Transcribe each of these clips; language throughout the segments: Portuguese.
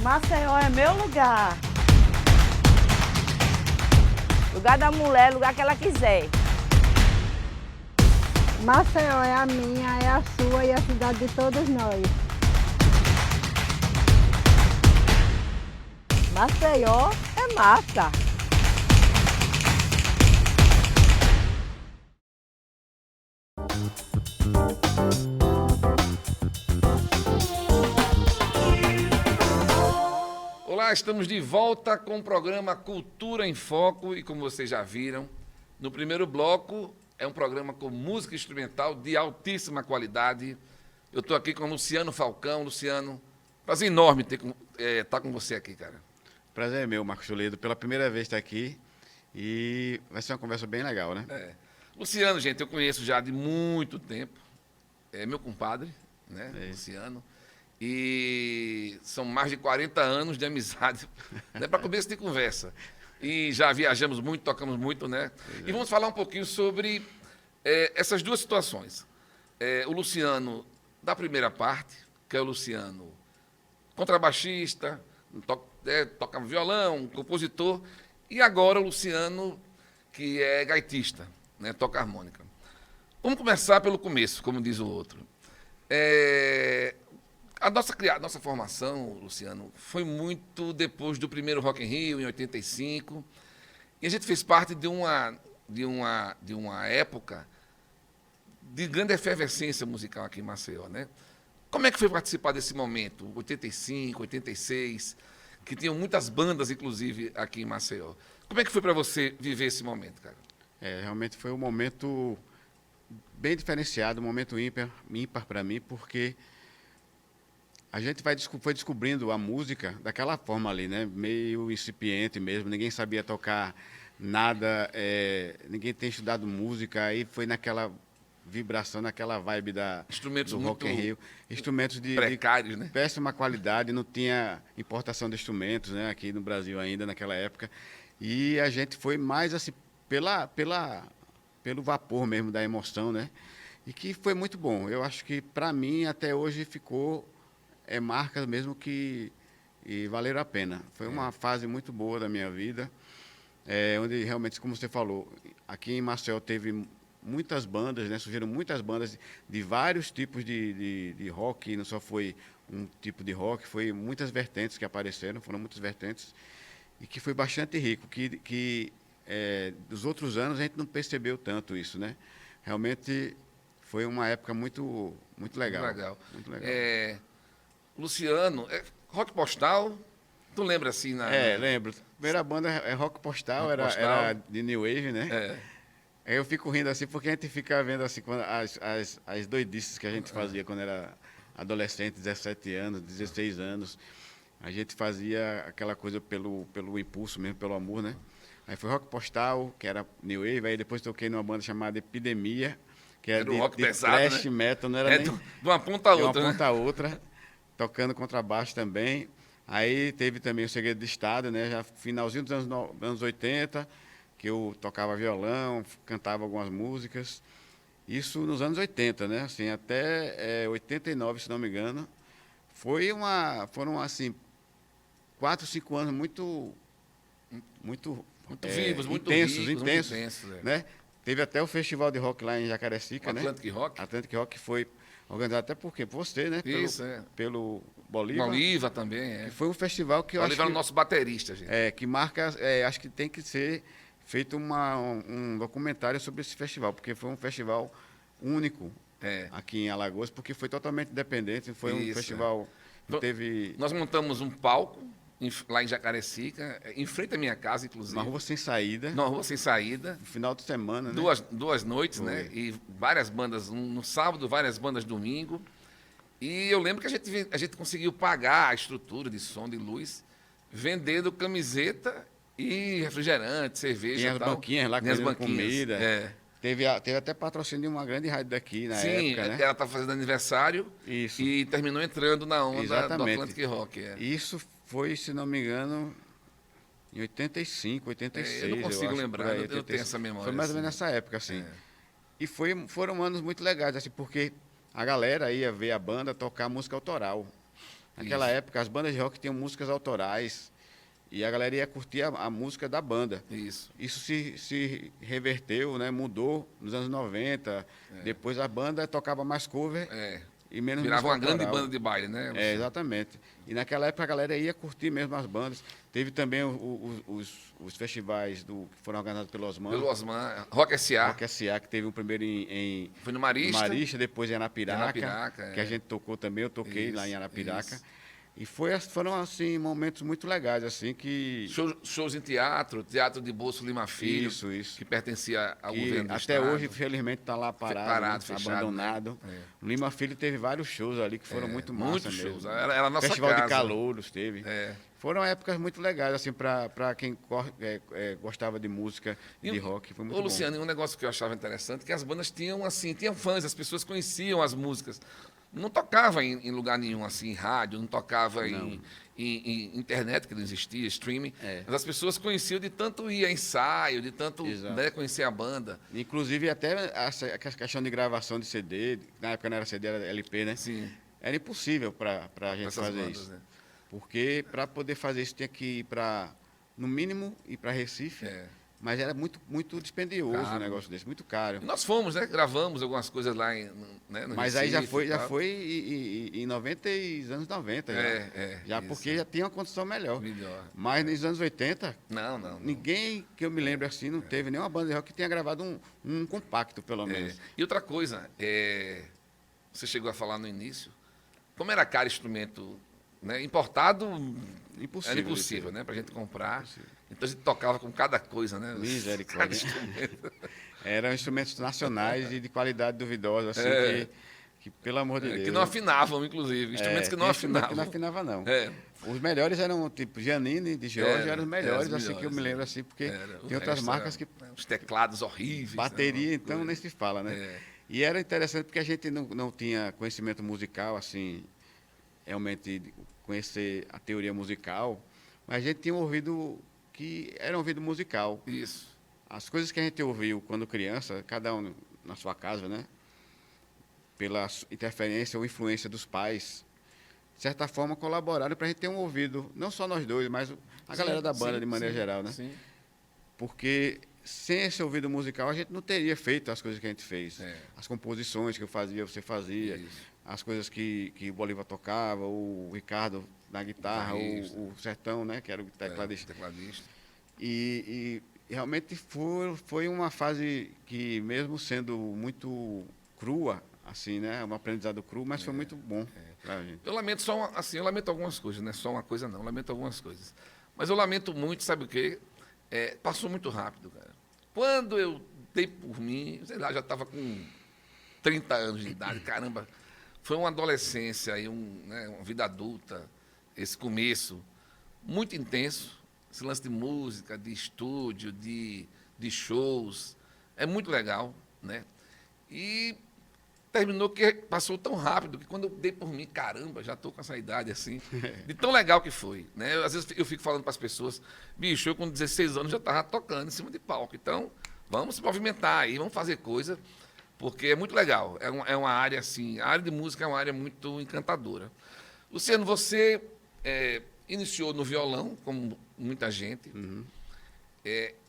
Maceió é meu lugar. Lugar da mulher, lugar que ela quiser. Maceió é a minha, é a sua e a cidade de todos nós. Maceió é massa. Olá, estamos de volta com o programa Cultura em Foco e como vocês já viram, no primeiro bloco é um programa com música instrumental de altíssima qualidade. Eu estou aqui com o Luciano Falcão. Luciano, prazer enorme estar com você aqui, cara. Prazer é meu, Marcos Toledo, pela primeira vez estar aqui e vai ser uma conversa bem legal, né? Luciano, gente, eu conheço já de muito tempo, é meu compadre, né, Luciano, e são mais de 40 anos de amizade, né, para começo de conversa. E já viajamos muito, tocamos muito, né? E vamos falar um pouquinho sobre essas duas situações. O Luciano da primeira parte, que é o Luciano contrabaixista, toca violão, compositor, e agora o Luciano que é gaitista, né, toca harmônica. Vamos começar pelo começo, como diz o outro. A nossa formação, Luciano, foi muito depois do primeiro Rock in Rio, em 85, e a gente fez parte de uma época de grande efervescência musical aqui em Maceió, né? Como é que foi participar desse momento, 85, 86, que tinham muitas bandas, inclusive, aqui em Maceió? Como é que foi para você viver esse momento, cara? Realmente foi um momento bem diferenciado, um momento ímpar para mim, porque a gente foi descobrindo a música daquela forma ali, né? Meio incipiente mesmo, ninguém sabia tocar nada, ninguém tem estudado música, aí foi naquela vibração, naquela vibe do Rock in Rio. Instrumentos precários, né? Péssima qualidade, não tinha importação de instrumentos, né, aqui no Brasil ainda naquela época. E a gente foi mais assim pelo vapor mesmo da emoção, né? E que foi muito bom. Eu acho que para mim até hoje ficou marca mesmo que valeram a pena. Foi uma fase muito boa da minha vida, onde realmente, como você falou, aqui em Maceió teve muitas bandas, né? Surgiram muitas bandas de vários tipos de rock, não só foi um tipo de rock, foi muitas vertentes que apareceram, foram muitas vertentes, e que foi bastante rico, que dos outros anos a gente não percebeu tanto isso, né? Realmente foi uma época muito, muito legal. Muito legal. Luciano, Rock Postal, tu lembra assim? Lembro. A primeira banda Rock Postal, era de New Wave, né? Eu fico rindo assim, porque a gente fica vendo assim, as doidices que a gente fazia quando era adolescente, 17 anos, 16 anos. A gente fazia aquela coisa pelo impulso mesmo, pelo amor, né? Aí foi Rock Postal, que era New Wave, aí depois toquei numa banda chamada Epidemia, que era rock de pesado, thrash né? metal, não era nem... De uma ponta a outra, de uma ponta a outra, tocando contrabaixo também. Aí teve também o Segredo de Estado, né? Já finalzinho dos anos 80, que eu tocava violão, cantava algumas músicas. Isso nos anos 80, né? Assim, até 89, se não me engano. Foram, assim, 4, 5 anos muito vivos, muito intensos, ricos, intensos, muito intensos, né? Teve até o Festival de Rock lá em Jacarecica, né? Atlantic Rock. Atlantic Rock, que foi organizado até por você, né? Isso, pelo Bolívar. Bolívar também, Que foi um festival que eu acho que... Bolívar é o nosso baterista, gente. que marca... acho que tem que ser feito um documentário sobre esse festival, porque foi um festival único aqui em Alagoas, porque foi totalmente independente, foi um festival que teve... Nós montamos um palco lá em Jacarecica, em frente à minha casa, inclusive. Uma rua sem saída. Uma rua sem saída. No final de semana, né? Duas noites, né? E várias bandas, no sábado, várias bandas domingo. E eu lembro que a gente conseguiu pagar a estrutura de som, de luz, vendendo camiseta e refrigerante, cerveja e tal. As banquinhas lá, com comida. Teve até patrocínio de uma grande rádio daqui na época, né? Ela estava fazendo aniversário. Isso. E terminou entrando na onda do Atlantic Rock. Isso foi, se não me engano, em 85, 86. Eu não consigo lembrar, aí, eu não tenho essa memória. Foi mais ou menos nessa época, assim. E foram anos muito legais, assim, porque a galera ia ver a banda tocar música autoral. Naquela Isso. época, as bandas de rock tinham músicas autorais e a galera ia curtir a música da banda. Isso. Isso se reverteu, né? Mudou nos anos 90. Depois a banda tocava mais cover É. e menos Virava música uma grande autoral. banda de baile, né? É, exatamente. E naquela época a galera ia curtir mesmo as bandas. Teve também os festivais que foram organizados pelo Osman. Pelo Osman, Rock S.A. Rock S.A., que teve um primeiro Foi no em Marista. Marista, depois em Arapiraca, Arapiraca, que a gente tocou também, eu toquei lá em Isso, Arapiraca. isso. E foram, assim, momentos muito legais, assim, que... Shows em teatro, Teatro de Bolso Lima Filho, Isso. que pertencia ao que governo do até estado. hoje, felizmente, está lá parado, Parado, né, fechado, abandonado. né? O Lima Filho teve vários shows ali que foram muito massa muitos mesmo. shows. Era a nossa Festival casa. de Calouros teve. É. Foram épocas muito legais, assim, para quem gostava de música, E de rock. Foi muito Ô, bom. Luciano, e um negócio que eu achava interessante, que as bandas tinham, assim, tinham fãs, as pessoas conheciam as músicas. Não tocava em lugar nenhum, assim, em rádio, não tocava em internet, que não existia, streaming. É. Mas as pessoas conheciam de tanto ir a ensaio, de tanto, Exato. né, conhecer a banda. Inclusive, até a questão de gravação de CD, na época não era CD, era LP, né? Sim, Era impossível para a gente essas fazer bandas, isso. né? Porque para poder fazer isso tinha que ir para, no mínimo, ir para Recife. É. Mas era muito dispendioso Caro. um negócio desse, muito caro. E nós fomos, né? Gravamos algumas coisas lá no Mas aí já Recife e tal. foi em 90 e anos 90 já. Já isso. porque já tinha uma condição melhor. Melhor. Mas nos anos 80, Não. ninguém que eu me lembre assim, não teve nenhuma banda de rock que tenha gravado um compacto, pelo É. menos. E outra coisa, você chegou a falar no início, como era caro instrumento, né? Importado Impossível. era impossível, né? Pra gente comprar. Impossível. Então a gente tocava com cada coisa, né? Cada Misericórdia. instrumento. Eram instrumentos nacionais e de qualidade duvidosa, assim, É. que, pelo amor de Deus. Que não afinavam, inclusive. Instrumentos que não tinha instrumento afinavam. que não afinava, não. É. Os melhores eram, tipo, Giannini, de Jorge, eram os melhores, os assim, que eu me melhores, lembro, assim, porque Era. O tem outras resto marcas era, que... né, os teclados horríveis. Bateria, né? então, nem se fala, né? É. E era interessante porque a gente não tinha conhecimento musical, assim, realmente de conhecer a teoria musical, mas a gente tinha um ouvido que era um ouvido musical. Isso. As coisas que a gente ouviu quando criança, cada um na sua casa, né? Pela interferência ou influência dos pais, de certa forma colaboraram para a gente ter um ouvido, não só nós dois, mas a galera da banda de maneira geral, né? Sim. Porque sem esse ouvido musical a gente não teria feito as coisas que a gente fez. É. As composições que eu fazia, você fazia, Isso. as coisas que o Bolívar tocava, o Ricardo na guitarra, Guitarrista. o Sertão, né? Que era o tecladista. Tecladista. E realmente foi uma fase que, mesmo sendo muito crua, assim, né? Um aprendizado cru, mas foi muito bom pra gente. Eu lamento eu lamento algumas coisas, não é só uma coisa não, eu lamento algumas coisas. Mas eu lamento muito, sabe o quê? Passou muito rápido, cara. Quando eu dei por mim, sei lá, já estava com 30 anos de idade, caramba, foi uma adolescência e uma vida adulta, esse começo, muito intenso, esse lance de música, de estúdio, de shows, é muito legal, né? E terminou que passou tão rápido que quando eu dei por mim, caramba, já estou com essa idade assim, de tão legal que foi, né? Às vezes eu fico falando para as pessoas, bicho, eu com 16 anos já estava tocando em cima de palco, então vamos se movimentar aí, vamos fazer coisa, porque é muito legal, é uma área assim, a área de música é uma área muito encantadora. Luciano, você iniciou no violão, como muita gente,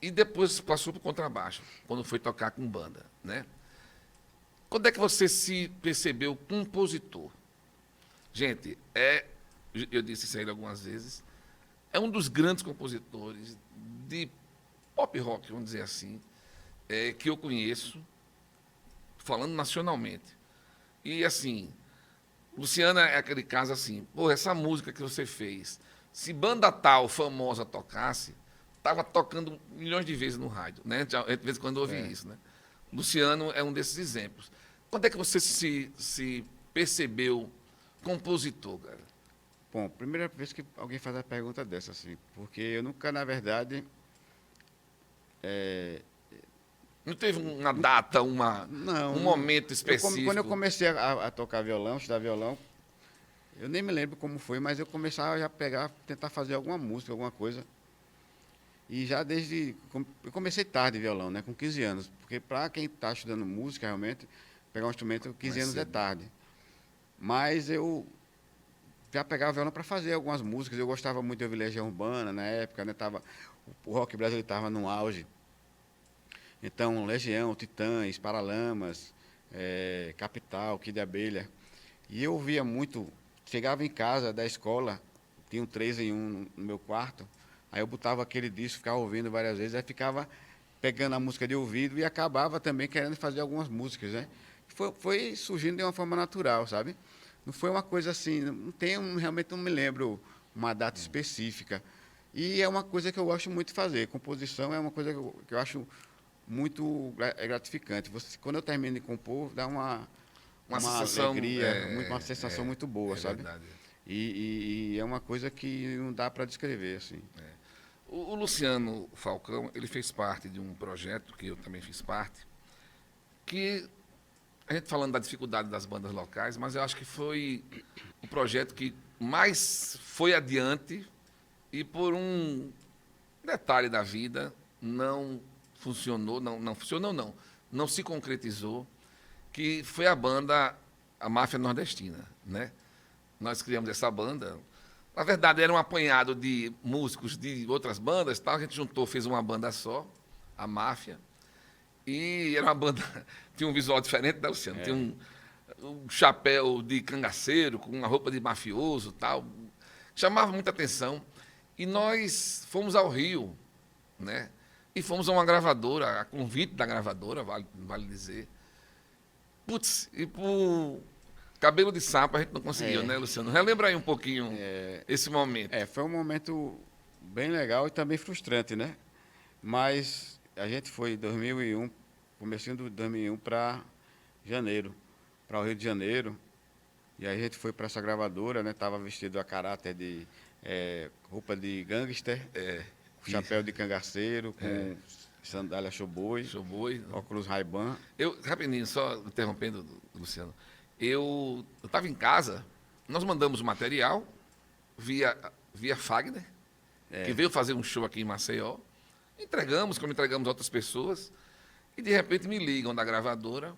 e depois passou para o contrabaixo, quando foi tocar com banda, né? Quando é que você se percebeu compositor? Gente, eu disse isso aí algumas vezes, é um dos grandes compositores de pop rock, vamos dizer assim, que eu conheço, falando nacionalmente. E, assim, Luciana é aquele caso assim, pô, essa música que você fez, se banda tal famosa tocasse, estava tocando milhões de vezes no rádio, né? De vez em quando eu ouvi isso, né? Luciano é um desses exemplos. Quando é que você se percebeu compositor, cara? Bom, primeira vez que alguém faz a pergunta dessa, assim, porque eu nunca, na verdade, Não teve uma data, um momento específico? Quando eu comecei a tocar violão, estudar violão, eu nem me lembro como foi, mas eu começava já a pegar, tentar fazer alguma música, alguma coisa. E já eu comecei tarde violão, né, com 15 anos, porque para quem está estudando música, realmente, pegar um instrumento com 15 anos é tarde. Mas eu já pegava violão para fazer algumas músicas. Eu gostava muito de ouvir Legião Urbana na época, né? O rock brasileiro estava no auge. Então, Legião, Titãs, Paralamas, Capital, Kid de Abelha. E eu ouvia muito, chegava em casa da escola, tinha um 3 em 1 no meu quarto, aí eu botava aquele disco, ficava ouvindo várias vezes, aí ficava pegando a música de ouvido e acabava também querendo fazer algumas músicas, né? Foi surgindo de uma forma natural, sabe? Não foi uma coisa assim, realmente não me lembro uma data específica. E é uma coisa que eu gosto muito de fazer. Composição é uma coisa que eu acho muito gratificante. Quando eu termino de compor, dá uma sensação, alegria, uma sensação muito boa, sabe? Verdade. E é uma coisa que não dá para descrever, assim. O Luciano Falcão, ele fez parte de um projeto, que eu também fiz parte, que, a gente falando da dificuldade das bandas locais, mas eu acho que foi o projeto que mais foi adiante e por um detalhe da vida não funcionou, não se concretizou, que foi a banda, a Máfia Nordestina, né? Nós criamos essa banda. Na verdade, era um apanhado de músicos de outras bandas, tal. A gente juntou, fez uma banda só, a Máfia. E era uma banda, tinha um visual diferente da Luciano. Tinha um chapéu de cangaceiro, com uma roupa de mafioso, tal. Chamava muita atenção. E nós fomos ao Rio, né? E fomos a uma gravadora, a convite da gravadora, vale dizer. Putz, e por cabelo de sapo a gente não conseguiu, né, Luciano? Relembra aí um pouquinho esse momento. Foi um momento bem legal e também frustrante, né? Mas a gente foi em 2001, comecinho de 2001 para janeiro, para o Rio de Janeiro. E aí a gente foi para essa gravadora, né? Tava vestido a caráter de roupa de gangster, chapéu de cangaceiro, com sandália showboy, óculos Ray-Ban. Rapidinho, só interrompendo, Luciano. Eu estava em casa, nós mandamos o material via Fagner, que veio fazer um show aqui em Maceió. Entregamos, como entregamos a outras pessoas, e de repente me ligam da gravadora,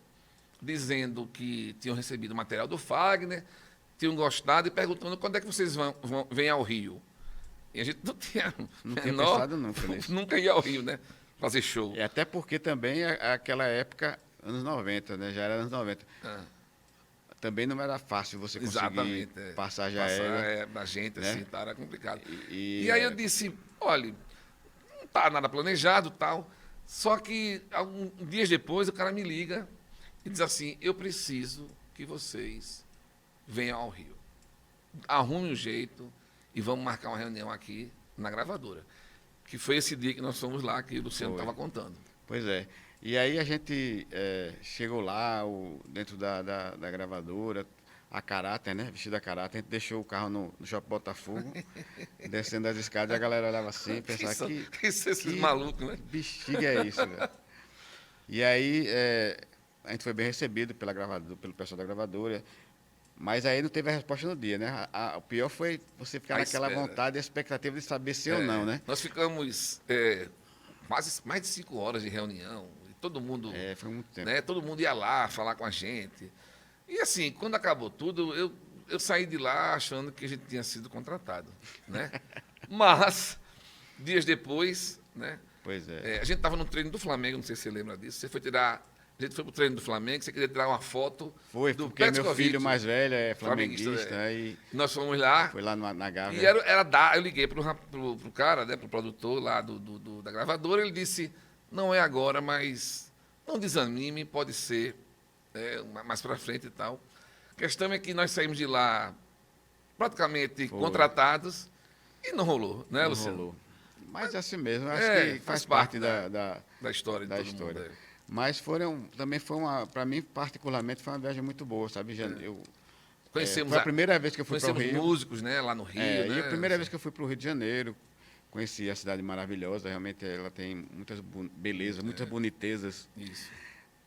dizendo que tinham recebido o material do Fagner, tinham gostado e perguntando quando é que vocês vêm ao Rio. E a gente não tinha pensado nunca nisso. Nunca ia ao Rio, né? Fazer show. E até porque também aquela época, anos 90, né? Já era anos 90. Também não era fácil você conseguir passagem aérea. Da gente, né? assim, era complicado. E aí eu disse, olha, não está nada planejado, tal. Só que dias depois o cara me liga e diz assim, eu preciso que vocês venham ao Rio. Arrume um jeito e vamos marcar uma reunião aqui na gravadora. Que foi esse dia que nós fomos lá, que o Luciano estava contando. Pois é. E aí a gente chegou lá, dentro da gravadora, a caráter, né? Vestido a caráter, a gente deixou o carro no Shopping Botafogo, descendo as escadas, e a galera olhava assim e pensava que maluco, né? Bexiga é isso, velho. E aí a gente foi bem recebido pelo pessoal da gravadora, mas aí não teve a resposta no dia, né? O pior foi você ficar naquela vontade e expectativa de saber se ou não, né? Nós ficamos mais de 5 horas de reunião, e todo mundo... foi muito tempo. Né? Todo mundo ia lá falar com a gente. E assim, quando acabou tudo, eu saí de lá achando que a gente tinha sido contratado, né? Mas, dias depois, né? Pois é. A gente estava no treino do Flamengo, não sei se você lembra disso. A gente foi pro treino do Flamengo, você queria tirar uma foto do porque Petkovic, meu filho mais velho é flamenguista. E nós fomos lá. Foi lá na Gávea. E eu liguei pro cara, né, pro produtor lá da gravadora, ele disse, não é agora, mas não desanime, pode ser mais para frente e tal. A questão é que nós saímos de lá praticamente contratados e não rolou, né, Luciano? Não rolou. Mas é assim mesmo, acho que faz parte da história de todo mundo. Mas também foi para mim particularmente, foi uma viagem muito boa, sabe? Conhecemos foi a primeira vez que eu fui para o Rio. Músicos, né, lá no Rio, né? E a primeira vez que eu fui para o Rio de Janeiro, conheci a cidade maravilhosa, realmente ela tem muitas belezas, muitas bonitezas. Isso.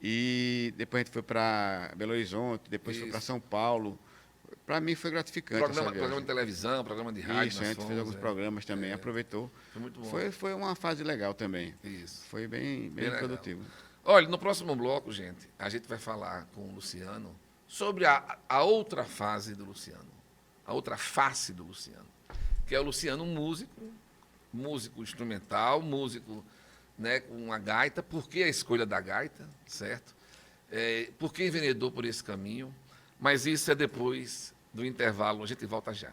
E depois a gente foi para Belo Horizonte, depois foi para São Paulo. Para mim foi gratificante. Programa de televisão, programa de rádio. Isso, a gente fez alguns programas também, aproveitou. Foi muito bom. Foi uma fase legal também. Isso. Foi bem produtivo. Olha, no próximo bloco, gente, a gente vai falar com o Luciano sobre a outra fase do Luciano. a outra face do Luciano, que é o Luciano músico instrumental, músico, né, com a gaita. Por que a escolha da gaita, certo? Por que enveredou por esse caminho? Mas isso é depois do intervalo, a gente volta já.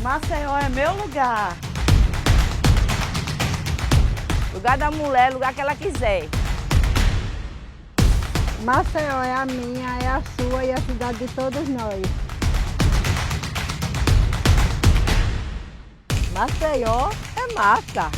Maceió é meu lugar. Lugar da mulher, lugar que ela quiser. Maceió é a minha, é a sua e a cidade de todos nós. Maceió é massa.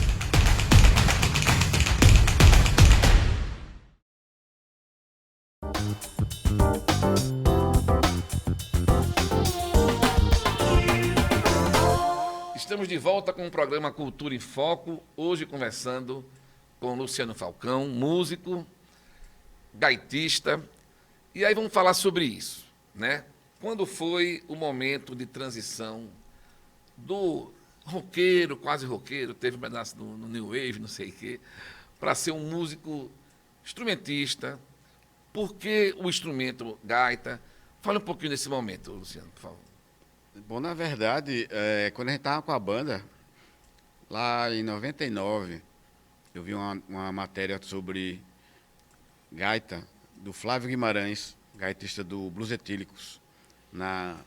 Estamos de volta com o programa Cultura em Foco, hoje conversando com Luciano Falcão, músico, gaitista, e aí vamos falar sobre isso, né? Quando foi o momento de transição do roqueiro, quase roqueiro, teve um pedaço no New Wave, não sei o quê, para ser um músico instrumentista? Por que o instrumento gaita? Fala um pouquinho desse momento, Luciano, por favor. Bom, na verdade, quando a gente estava com a banda, lá em 99, eu vi uma matéria sobre gaita do Flávio Guimarães, gaitista do Blues Etílicos, na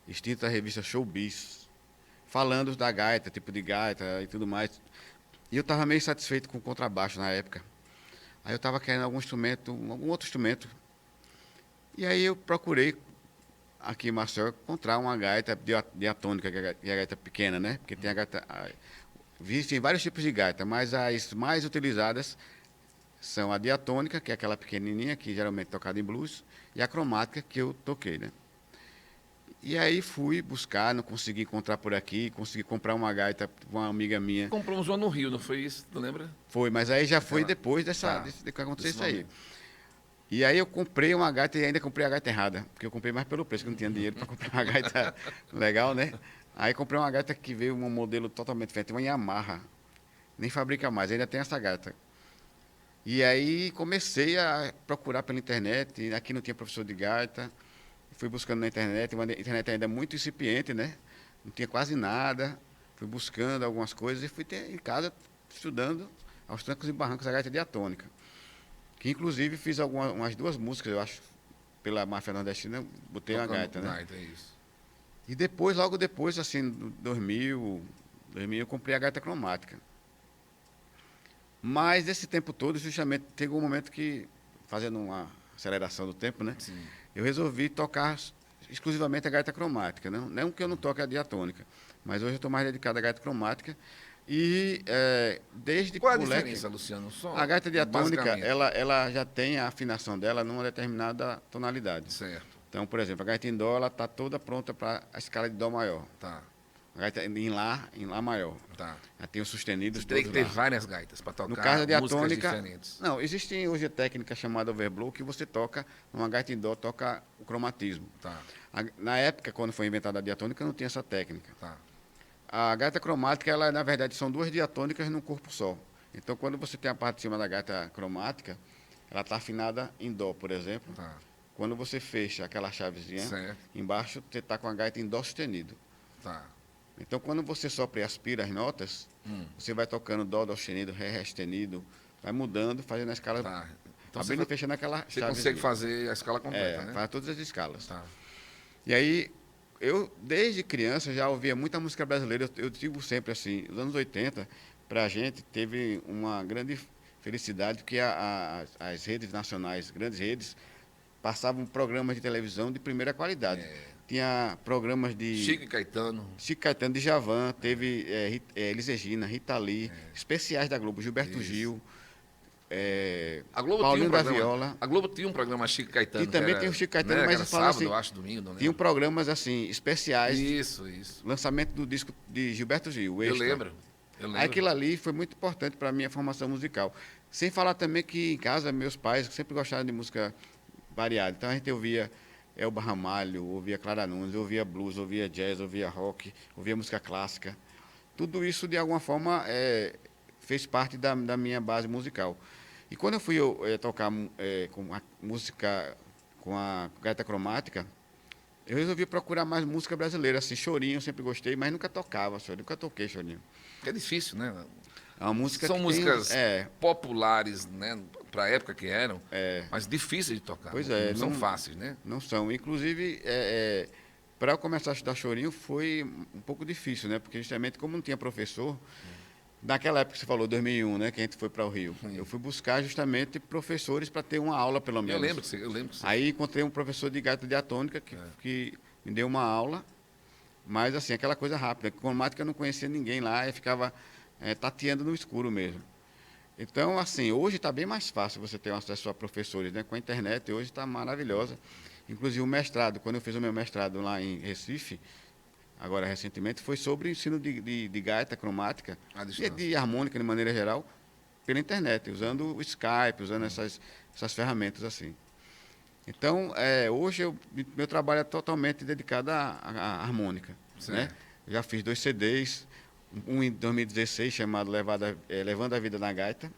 extinta revista Showbiz, falando da gaita, tipo de gaita e tudo mais. E eu estava meio satisfeito com o contrabaixo na época. Aí eu estava querendo algum outro instrumento. E aí eu procurei aqui em Maceió encontrar uma gaita diatônica, que é a gaita pequena, né? Porque tem a gaita... Existem vários tipos de gaita, mas as mais utilizadas são a diatônica, que é aquela pequenininha, que geralmente é tocada em blues, e a cromática, que eu toquei, né? E aí fui buscar, não consegui encontrar por aqui, consegui comprar uma gaita com uma amiga minha. Compramos uma no Rio, não foi isso? Tu lembra? Foi, mas aí já foi depois de que aconteceu isso aí. E aí eu comprei uma gaita e ainda comprei a gaita errada, porque eu comprei mais pelo preço, que eu não tinha dinheiro para comprar uma gaita legal, né? Aí comprei uma gaita que veio um modelo totalmente diferente, uma Yamaha, nem fabrica mais, ainda tem essa gaita. E aí comecei a procurar pela internet, aqui não tinha professor de gaita, fui buscando na internet, uma internet ainda muito incipiente, né? Não tinha quase nada, fui buscando algumas coisas e fui em casa estudando aos trancos e barrancos a gaita diatônica. Que inclusive fiz umas 2 músicas, eu acho, pela máfia nordestina, botei uma gaita, né? Gaita, é isso. E depois, logo depois, assim, 2000 eu comprei a gaita cromática. Mas esse tempo todo, justamente, teve um momento que, fazendo uma aceleração do tempo, né? Sim. Eu resolvi tocar exclusivamente a gaita cromática, né? Não que eu não toque a diatônica, mas hoje eu estou mais dedicado à gaita cromática. E desde Qual é a moleque, diferença, Luciano? Só a gaita diatônica, basicamente. ela já tem a afinação dela numa determinada tonalidade. Certo, Então, por exemplo, a gaita em dó, ela está toda pronta para a escala de dó maior. tá, A gaita em lá maior. tá. Ela tem os sustenidos Você teria que todos ter lá. várias gaitas para tocar No caso da músicas diatônica, diferentes. não, existe hoje a técnica chamada overblow, que você toca, numa gaita em dó, toca o cromatismo. Tá, Na época, quando foi inventada a diatônica, não tinha essa técnica. tá. A gaita cromática, ela, na verdade, são 2 diatônicas num corpo só. Então, quando você tem a parte de cima da gaita cromática, ela está afinada em dó, por exemplo. Tá. Quando você fecha aquela chavezinha, Certo. embaixo você está com a gaita em dó sustenido. Tá. Então, quando você sopra e aspira as notas, você vai tocando dó, dó sustenido, ré sustenido, vai mudando, fazendo a escala, Tá. Então abrindo e fechando aquela você chavezinha. consegue fazer a escala completa, né? Faz todas as escalas. Tá. E aí, eu, desde criança, já ouvia muita música brasileira. Eu digo sempre assim, os anos 80, para a gente, teve uma grande felicidade, porque as redes nacionais, grandes redes, passavam programas de televisão de primeira qualidade. Tinha programas de... Chico e Caetano. Chico Caetano, Djavan, teve Elis Regina, Rita Lee, especiais da Globo, Gilberto Isso. Gil, A Globo Paulinho tinha um da programa. Viola. A Globo tinha um programa Chico e Caetano. E também que era, tem o Chico Caetano, né, mas que era eu falo sábado, assim, eu acho, domingo, não lembro. tinham programas assim, especiais, Isso. lançamento do disco de Gilberto Gil, o Eu Extra. lembro. Aí aquilo ali foi muito importante para a minha formação musical. Sem falar também que em casa, meus pais sempre gostaram de música variada. Então a gente ouvia Elba Ramalho, ouvia Clara Nunes, ouvia blues, ouvia jazz, ouvia rock, ouvia música clássica. tudo isso, de alguma forma, fez parte da minha base musical. E quando eu fui tocar com a música, com a gaita cromática, eu resolvi procurar mais música brasileira, assim, chorinho, eu sempre gostei, mas nunca tocava chorinho, nunca toquei chorinho. É difícil, né? É uma música São que músicas tem, populares, né? Para a época que eram, mas difíceis de tocar. Pois não são fáceis, né? Não são. Inclusive, para eu começar a estudar chorinho foi um pouco difícil, né? Porque justamente como não tinha professor, naquela época que você falou, 2001, né? Que a gente foi para o Rio. Eu fui buscar justamente professores para ter uma aula, pelo menos. Eu lembro que você. Aí encontrei um professor de gaita diatônica que me deu uma aula, mas assim, aquela coisa rápida. Cromática eu não conhecia ninguém lá, eu ficava tateando no escuro mesmo. Então, assim, hoje está bem mais fácil você ter um acesso a professores, né? Com a internet, hoje está maravilhosa. Inclusive o mestrado, quando eu fiz o meu mestrado lá em Recife, agora recentemente, foi sobre o ensino de gaita cromática e de harmônica de maneira geral, pela internet, usando o Skype, usando essas ferramentas assim. Então, hoje meu trabalho é totalmente dedicado à harmônica. Né? Já fiz 2 CDs, um em 2016 chamado Levando a Vida na Gaita,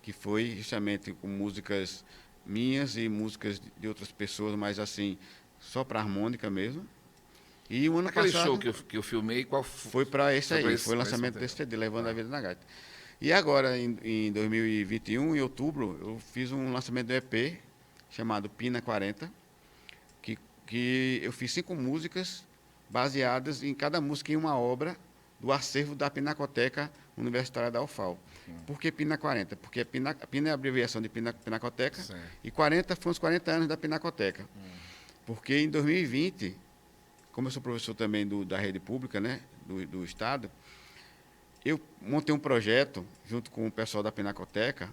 que foi justamente com músicas minhas e músicas de outras pessoas, mas assim, só para harmônica mesmo. E o ano Aquele passado, show que eu filmei, qual foi para esse aí, foi o lançamento desse CD, Levando a Vida na Gaita. E agora, em 2021, em outubro, eu fiz um lançamento do EP chamado Pina 40, que eu fiz 5 músicas baseadas em cada música em uma obra do acervo da Pinacoteca Universitária da UFAL. Por que Pina 40? Porque Pina é a abreviação de Pinacoteca, e 40 foram os 40 anos da Pinacoteca. Porque em 2020, como eu sou professor também da rede pública, né, do Estado, eu montei um projeto, junto com o pessoal da Pinacoteca,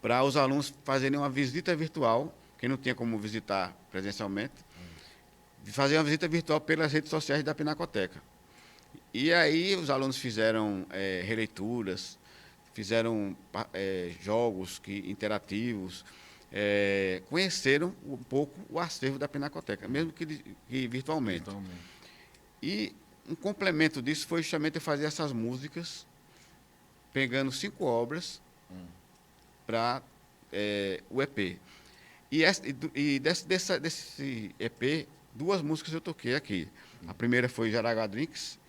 para os alunos fazerem uma visita virtual, quem não tinha como visitar presencialmente, fazer uma visita virtual pelas redes sociais da Pinacoteca. E aí os alunos fizeram releituras, fizeram jogos interativos, conheceram um pouco o acervo da Pinacoteca, mesmo que virtualmente. E um complemento disso foi justamente eu fazer essas músicas, pegando 5 obras para o EP. E desse EP, 2 músicas eu toquei aqui. A primeira foi Jaraguá Drinks,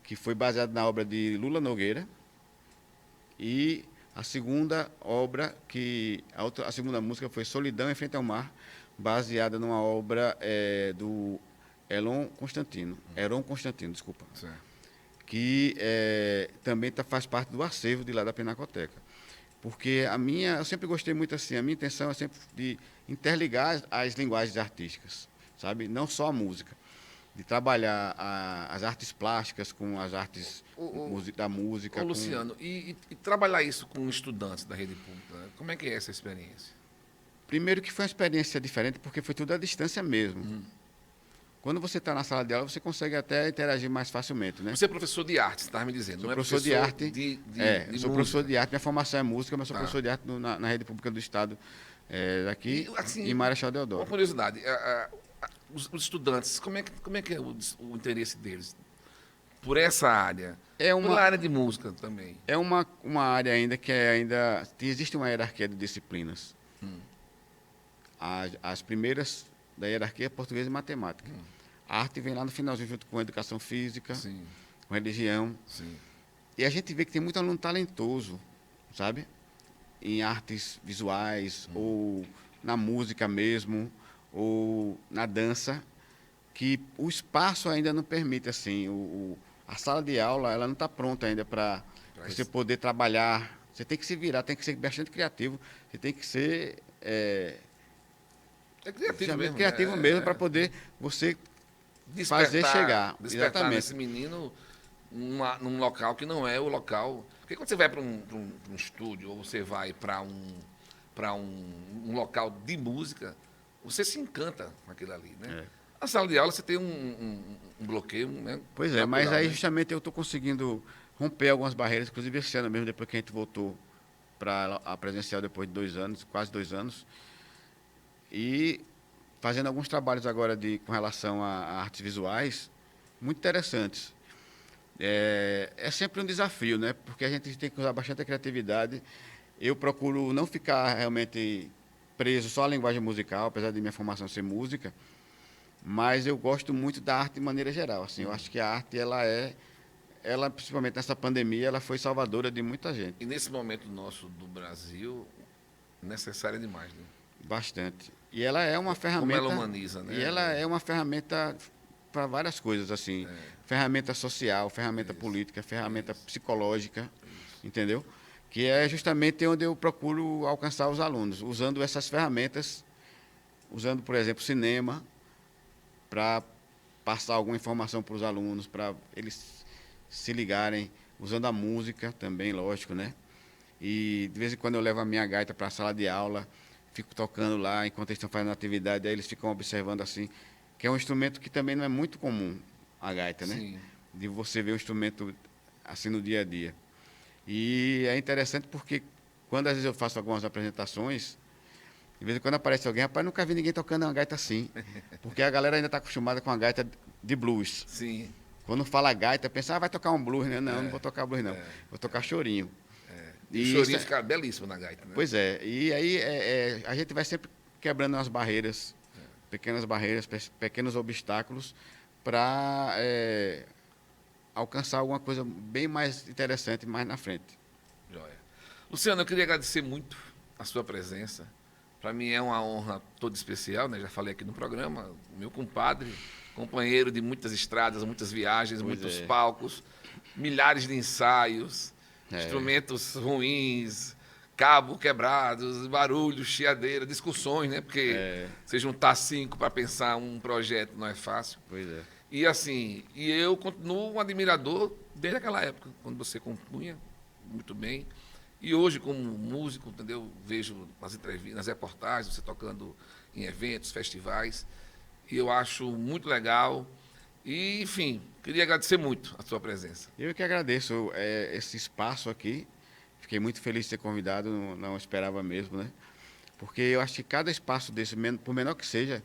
que foi baseada na obra de Lula Nogueira. E a segunda obra, a segunda música foi Solidão em Frente ao Mar, baseada numa obra do Heron Constantino, desculpa. Certo. Que também faz parte do acervo de lá da Pinacoteca. Porque eu sempre gostei muito assim, a minha intenção é sempre de interligar as linguagens artísticas, sabe? Não só a música. De trabalhar as artes plásticas com as artes da música. Luciano, e trabalhar isso com estudantes da rede pública, né? Como é que é essa experiência? Primeiro que foi uma experiência diferente, porque foi tudo à distância mesmo. Quando você está na sala de aula, você consegue até interagir mais facilmente, né? Você é professor de arte, você estava me dizendo, sou não é professor de arte. de sou professor de arte, minha formação é música, mas sou professor de arte na rede pública do Estado daqui, assim, em Marechal Deodoro. Uma curiosidade, os estudantes, como é que é o interesse deles por essa área? Pela área de música também. É uma área ainda existe uma hierarquia de disciplinas. As primeiras da hierarquia é português e matemática. A arte vem lá no finalzinho, junto com a educação física, com religião. E a gente vê que tem muito aluno talentoso, sabe? Em artes visuais, ou na música mesmo, ou na dança, que o espaço ainda não permite, assim, a sala de aula ela não está pronta ainda para você poder trabalhar. Você tem que se virar, tem que ser bastante criativo, você tem que ser criativo mesmo para poder você fazer chegar. Despertar esse menino num local que não é o local. Porque quando você vai para um estúdio ou você vai para um local de música, você se encanta com aquilo ali, né? Na sala de aula você tem um bloqueio, né? Pois é, mas aí justamente eu estou conseguindo romper algumas barreiras, inclusive esse ano mesmo, depois que a gente voltou para a presencial depois de 2 anos, quase 2 anos, e fazendo alguns trabalhos agora com relação a artes visuais, muito interessantes. é sempre um desafio, né? Porque a gente tem que usar bastante a criatividade. Eu procuro não ficar realmente preso só à linguagem musical, apesar de minha formação ser música, mas eu gosto muito da arte de maneira geral. Assim, eu acho que a arte, ela principalmente nessa pandemia, ela foi salvadora de muita gente. E nesse momento nosso do Brasil, necessária demais, né? Bastante. E ela é uma ferramenta. Como ela humaniza, né? E ela é uma ferramenta para várias coisas, assim. Ferramenta social, ferramenta política, ferramenta psicológica, entendeu? Que é justamente onde eu procuro alcançar os alunos, usando essas ferramentas, usando, por exemplo, cinema, para passar alguma informação para os alunos, para eles se ligarem, usando a música também, lógico, né? E de vez em quando eu levo a minha gaita para a sala de aula, fico tocando lá enquanto eles estão fazendo atividade, aí eles ficam observando assim, que é um instrumento que também não é muito comum, a gaita, né? Sim. De você ver o instrumento assim no dia a dia. E é interessante porque quando às vezes eu faço algumas apresentações, de vez em quando aparece alguém, rapaz, nunca vi ninguém tocando uma gaita assim, porque a galera ainda está acostumada com a gaita de blues. Sim. Quando fala gaita, pensa, vai tocar um blues, né? Não, não vou tocar blues, não. Vou tocar chorinho. E o chorinho fica belíssimo na gaita, né? Pois é. E aí a gente vai sempre quebrando umas barreiras, pequenos obstáculos, para alcançar alguma coisa bem mais interessante mais na frente. Joia. Luciano, eu queria agradecer muito a sua presença. Para mim é uma honra toda especial, né? Já falei aqui no programa, meu compadre, companheiro de muitas estradas, muitas viagens, muitos palcos, milhares de ensaios, instrumentos ruins, cabo quebrados, barulho, chiadeira, discussões, né? Porque você juntar 5 para pensar um projeto não é fácil. Pois é. E assim, eu continuo um admirador desde aquela época, quando você compunha muito bem. E hoje, como músico, entendeu? Vejo nas entrevistas, nas reportagens, você tocando em eventos, festivais. E eu acho muito legal. E, enfim, queria agradecer muito a sua presença. Eu que agradeço esse espaço aqui. Fiquei muito feliz de ser convidado, não esperava mesmo, né? Porque eu acho que cada espaço desse, por menor que seja,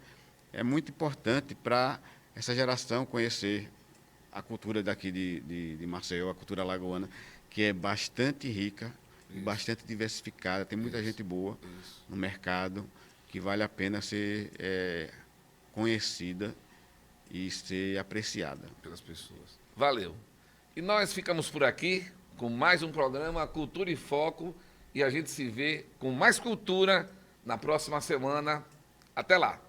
é muito importante para essa geração conhecer a cultura daqui de Maceió, a cultura alagoana, que é bastante rica, bastante diversificada, tem muita gente boa no mercado, que vale a pena ser conhecida e ser apreciada pelas pessoas. Valeu. E nós ficamos por aqui com mais um programa Cultura em Foco e a gente se vê com mais cultura na próxima semana. Até lá.